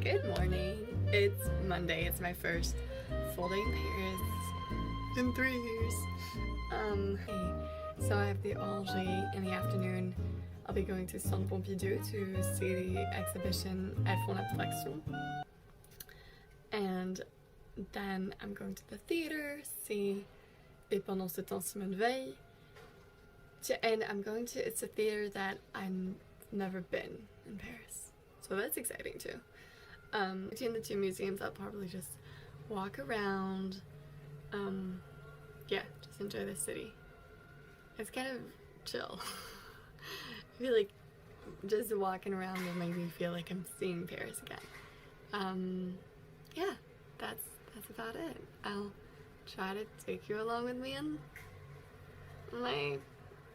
Good morning. It's Monday. It's my first full day in Paris in 3 years. So I have the Angers in the afternoon. I'll be going to Centre Pompidou to see the exhibition Elles font l'abstraction. And then I'm going to the theater, see Et pendant ce temps Smith-Vaniz. And I'm going to, it's a theater that I've never been in Paris. So that's exciting too. Between the two museums, I'll probably just walk around. Yeah, just enjoy the city. It's kind of chill. I feel like just walking around will make me feel like I'm seeing Paris again. Yeah, that's about it. I'll try to take you along with me on my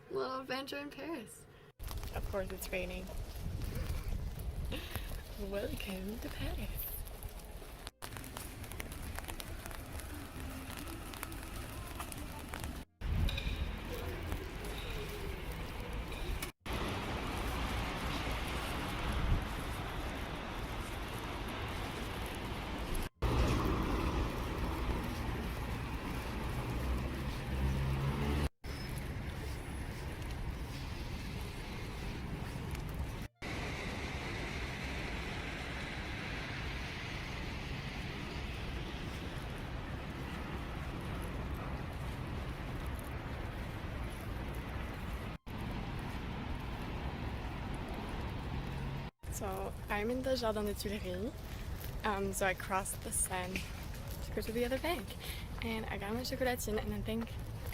little adventure in Paris. Of course it's raining. Welcome to Paris. So I'm in the Jardin du Tuileries, so I crossed the Seine to go to the other bank, and I got my chocolatine and I think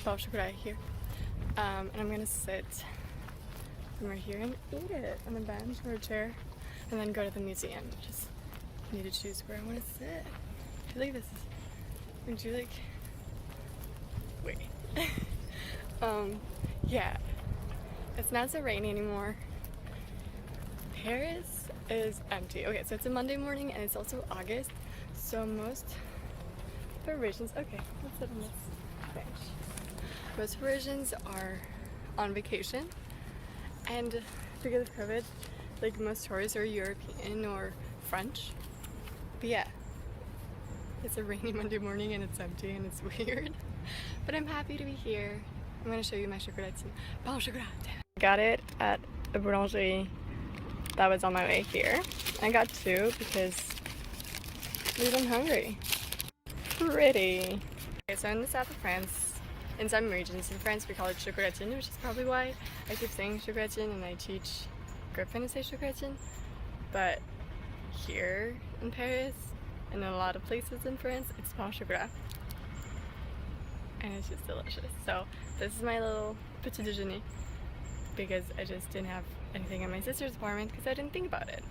chocolate here, and I'm gonna sit somewhere here and eat it on a bench or a chair, and then go to the museum. Just need to choose where I want to sit. I feel like this is, would you like, wait, yeah, it's not so rainy anymore. Paris is empty. Okay, so it's a Monday morning and it's also August, so most Parisians, okay, let's sit on this bench. Most Parisians are on vacation, and because of COVID, like most tourists are European or French. But yeah, it's a rainy Monday morning and it's empty and it's weird. But I'm happy to be here. I'm gonna show you my chocolatine. Bon chocolat. Got it at a boulangerie that was on my way here. I got two because I'm hungry. Pretty. Okay, so in the south of France, in some regions in France we call it chocolatine, which is probably why I keep saying chocolatine and I teach Griffin to say chocolatine. But here in Paris and in a lot of places in France, it's pain au chocolat. And it's just delicious. So this is my little petit déjeuner, because I just didn't have anything in my sister's apartment because I didn't think about it.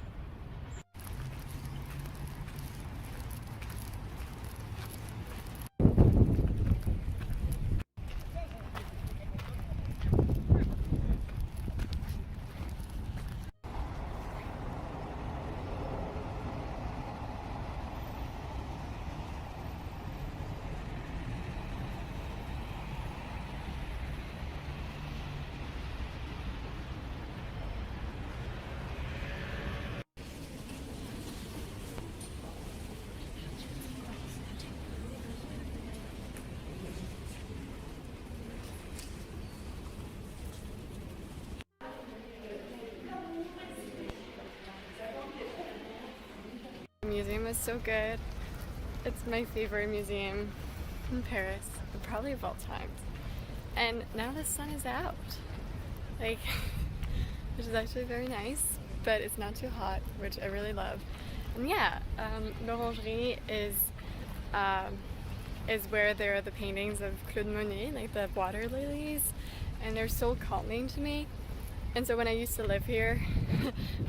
The museum is so good. It's my favorite museum in Paris, probably of all times. And now the sun is out, like, which is actually very nice, but it's not too hot, which I really love. And yeah, l'Orangerie is where there are the paintings of Claude Monet, like the water lilies, and they're so calming to me. And so when I used to live here,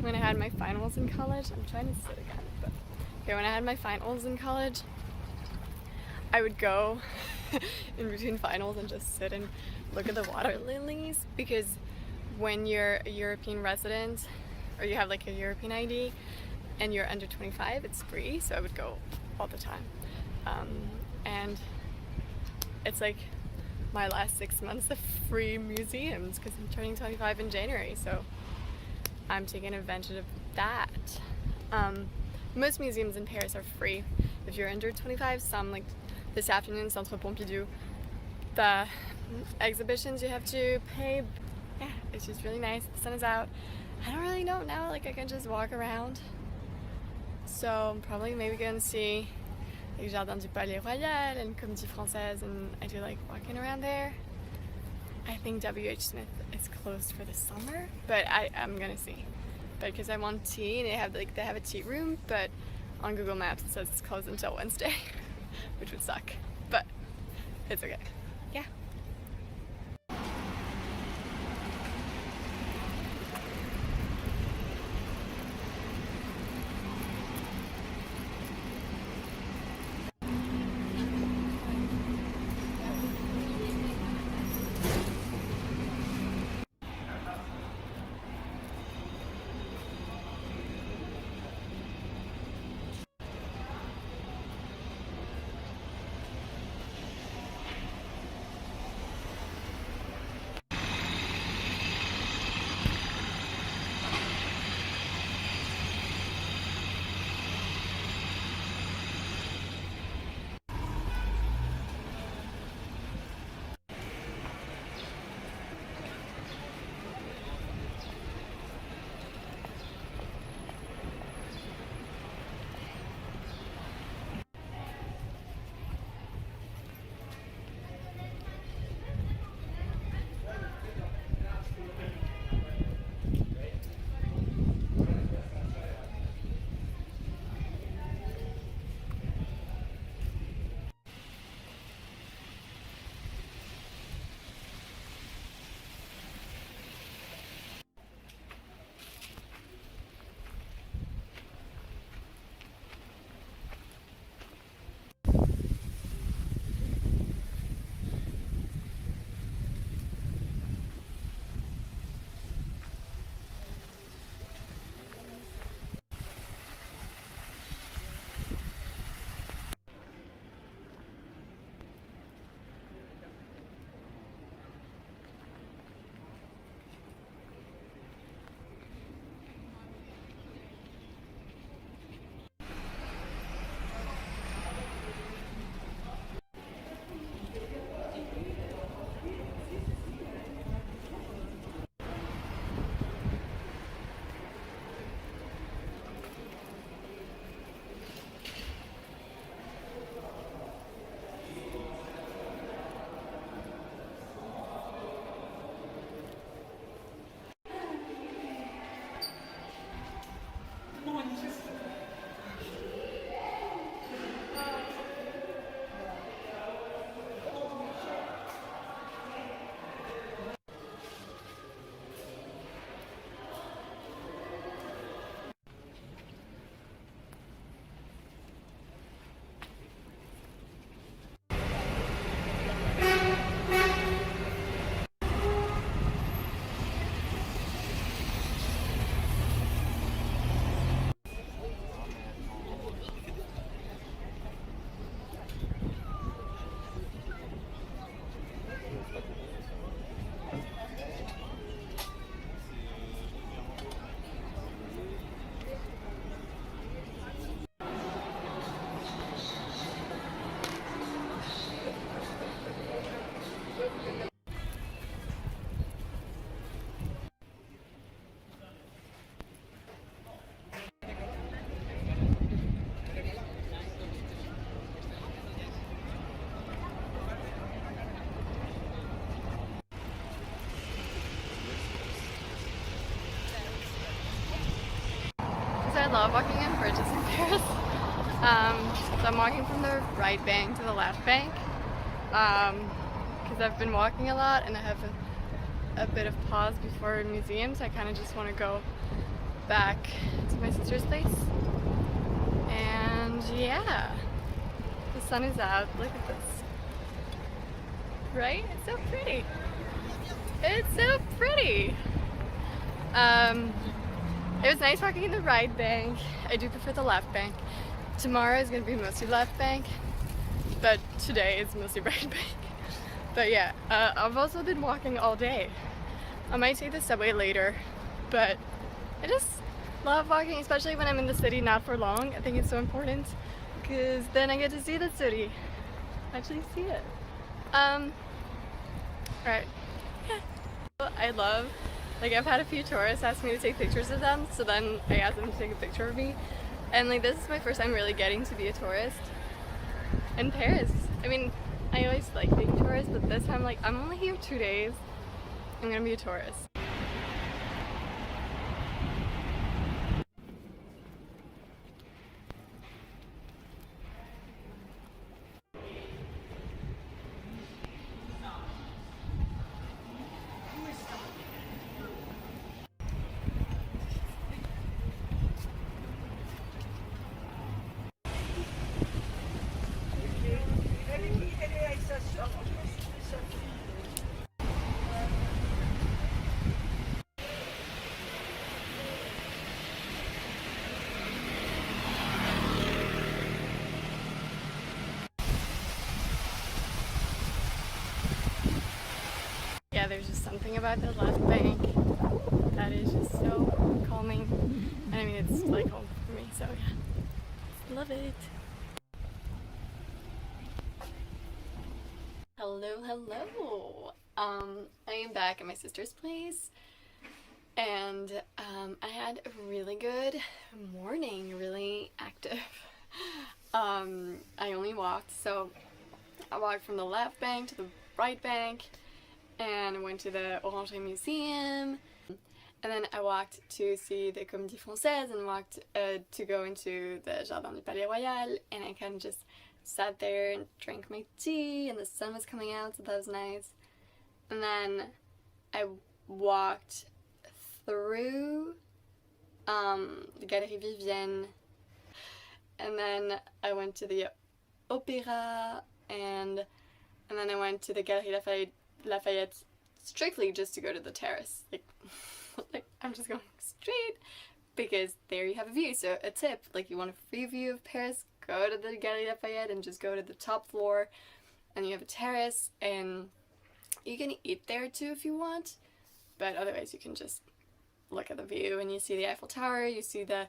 when I had my finals in college, I'm trying to sit again, but okay, when I had my finals in college, I would go in between finals and just sit and look at the water lilies, because when you're a European resident, or you have like a European ID, and you're under 25, it's free, so I would go all the time. And it's like my last 6 months of free museums because I'm turning 25 in January, so I'm taking advantage of that. most museums in Paris are free if you're under 25. Some, like this afternoon, Centre Pompidou, the exhibitions you have to pay. Yeah, it's just really nice. The sun is out. I don't really know now, like I can just walk around. So I'm probably maybe gonna see like Jardin du Palais Royal and Comédie Française, and I do like walking around there. I think W.H. Smith is closed for the summer, but I'm gonna see. But because I want tea, and they have a tea room, but on Google Maps it says it's closed until Wednesday, which would suck. But it's okay. Yeah. I love walking in bridges in Paris. So I'm walking from the right bank to the left bank because I've been walking a lot and I have a bit of pause before museums. I kind of just want to go back to my sister's place. And yeah, the sun is out. Look at this. Right? It's so pretty. It's so pretty. It was nice walking in the right bank. I do prefer the left bank. Tomorrow is going to be mostly left bank, but today is mostly right bank. But yeah, I've also been walking all day. I might take the subway later, but Love walking, especially when I'm in the city, not for long. I think it's so important because then I get to see the city. Actually see it. Alright. I love, like, I've had a few tourists ask me to take pictures of them, so then I asked them to take a picture of me. And like, this is my first time really getting to be a tourist in Paris. I mean, I always like being a tourist, but this time, like, I'm only here 2 days. I'm gonna be a tourist. Yeah, there's just something about the left bank that is just so calming. And I mean, it's like home for me, so yeah. Love it. Hello, hello. I am back at my sister's place, and I had a really good morning, really active. I only walked, so I walked from the left bank to the right bank, and I went to the Orangerie Museum, and then I walked to see the Comédie Française and walked to go into the Jardin du Palais Royal, and I kind of just sat there and drank my tea, and the sun was coming out, so that was nice. And then I walked through the Galeries Vivienne, and then I went to the Opera, and then I went to the Galeries Lafayette strictly just to go to the terrace. Like I'm just going straight because there you have a view. So a tip, like, you want a free view of Paris, go to the Galeries Lafayette and just go to the top floor, and you have a terrace, and you can eat there too if you want, but otherwise you can just look at the view, and you see the Eiffel Tower, you see the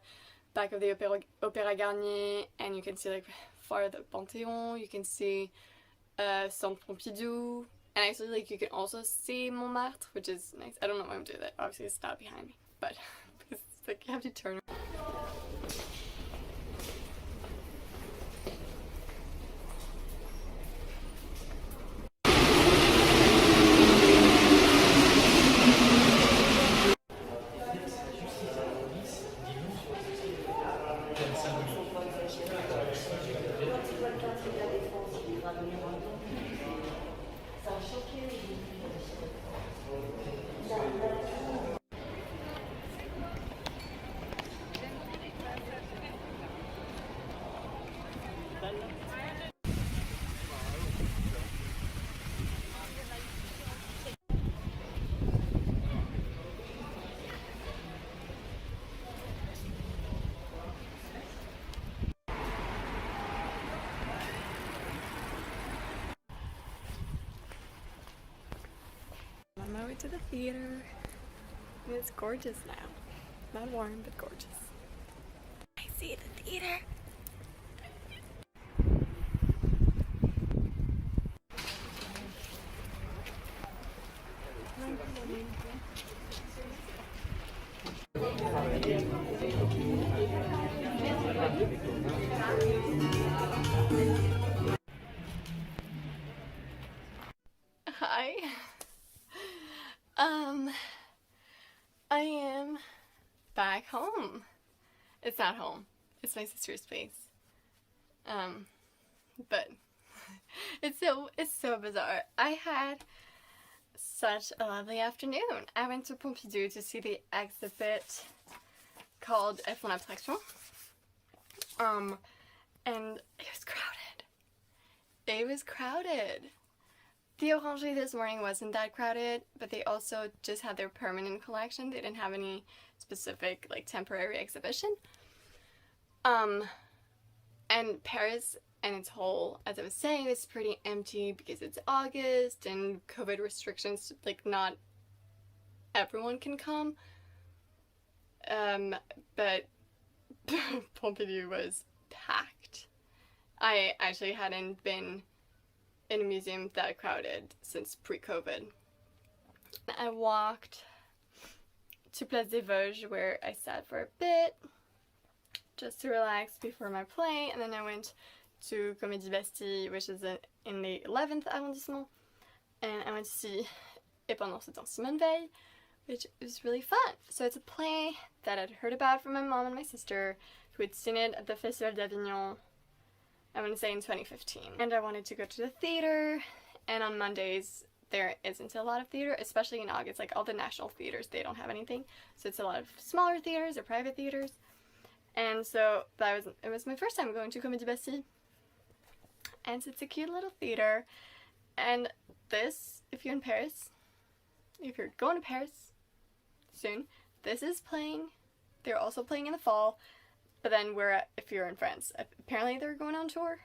back of the Opera Garnier, and you can see like far the Panthéon, you can see Centre Pompidou, and actually, like, you can also see Montmartre, which is nice. I don't know why I'm doing that. Obviously it's not behind me, but it's like you have to turn around. On my way to the theater. And it's gorgeous now. Not warm, but gorgeous. I see the theater. Hi. I am back home. It's not home. It's my sister's place. But it's so bizarre. I had such a lovely afternoon. I went to Pompidou to see the exhibit called Elles font l'abstraction. And it was crowded. It was crowded. The Orangerie this morning wasn't that crowded, but they also just had their permanent collection. They didn't have any specific, like, temporary exhibition. And Paris and its whole, as I was saying, is pretty empty because it's August and COVID restrictions, like, not everyone can come. But Pompidou was packed. I actually hadn't been in a museum that crowded since pre-COVID. I walked to Place des Vosges, where I sat for a bit just to relax before my play, and then I went to Comédie Bastille, which is in the 11th arrondissement, and I went to see Et pendant ce temps Simone Veil, which was really fun. So it's a play that I'd heard about from my mom and my sister, who had seen it at the Festival d'Avignon, I want to say in 2015. And I wanted to go to the theater, and on Mondays there isn't a lot of theater, especially in August. Like all the national theaters, they don't have anything. So it's a lot of smaller theaters or private theaters. And so it was my first time going to Comédie Bastille. And so it's a cute little theater. And this, if you're in Paris, if you're going to Paris soon, this is playing. They're also playing in the fall. But then if you're in France, apparently they're going on tour.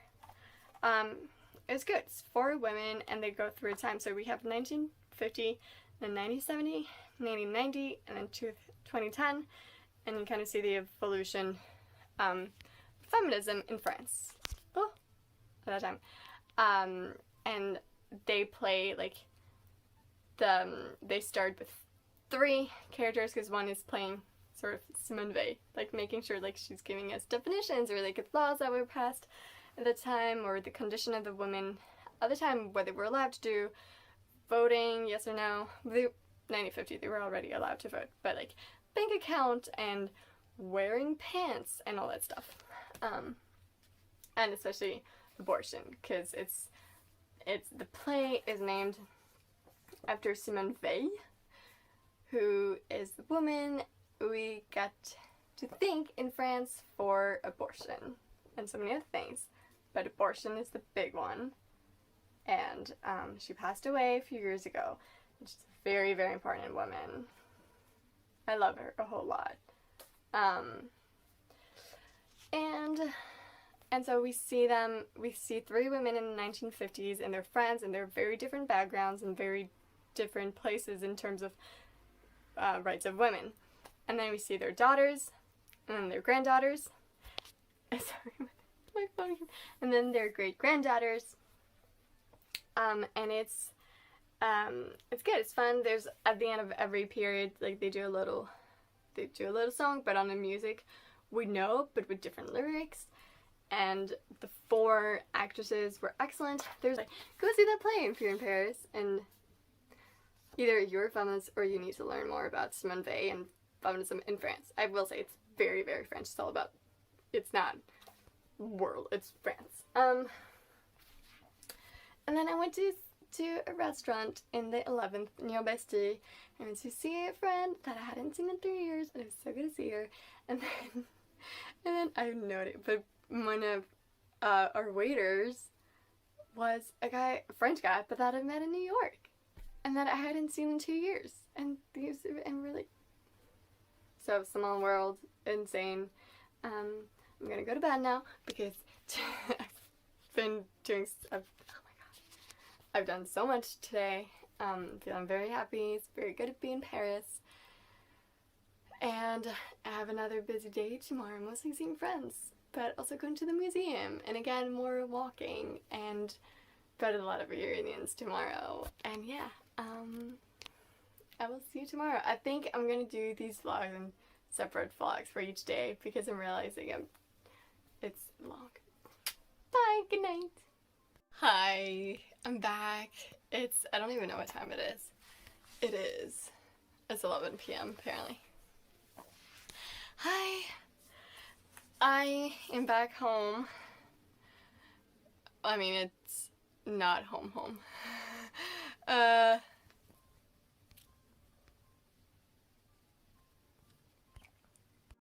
It's good. It's for women, and they go through time. So we have 1950, then 1970, 1990, and then 2010, and you kind of see the evolution of feminism in France. Oh, at that time. And they play like they start with 3 characters, because one is playing sort of Simone Veil, like making sure like she's giving us definitions or like laws that were passed at the time, or the condition of the women at the time, what they were allowed to do, voting, yes or no. 1950 they were already allowed to vote, but like bank account and wearing pants and all that stuff, and especially abortion, because it's the play is named after Simone Veil, who is the woman we got to think in France for abortion and so many other things, but abortion is the big one. And she passed away a few years ago. She's a very, very important woman. I love her a whole lot. And so we see 3 women in the 1950s, and they're friends, and they're very different backgrounds and very different places in terms of rights of women. And then we see their daughters, and then their granddaughters. Sorry, my phone. And then their great-granddaughters. And it's good. It's fun. There's at the end of every period, like they do a little song, but on the music we know, but with different lyrics. And the 4 actresses were excellent. There's like, go see that play if you're in Paris, and either you're feminist or you need to learn more about Simone Veil and feminism in France. I will say it's very, very French. It's all about, it's not world, it's France. And then I went to a restaurant in the 11th near Bastille. I went to see a friend that I hadn't seen in 3 years, and it was so good to see her. And then I noticed, but one of our waiters was a French guy, but that I met in New York, and that I hadn't seen in 2 years. And really, so small world, insane. I'm gonna go to bed now because I've been doing. I've done so much today. Feeling very happy. It's very good to be in Paris. And I have another busy day tomorrow, mostly seeing friends, but also going to the museum, and again, more walking, and got a lot of reunions tomorrow. And yeah, I will see you tomorrow. I think I'm gonna do these vlogs and separate vlogs for each day, because I'm realizing it's long. Bye, good night. Hi, I'm back. I don't even know what time it is. It's 11 p.m. apparently. Hi, I am back home. I mean, it's not home.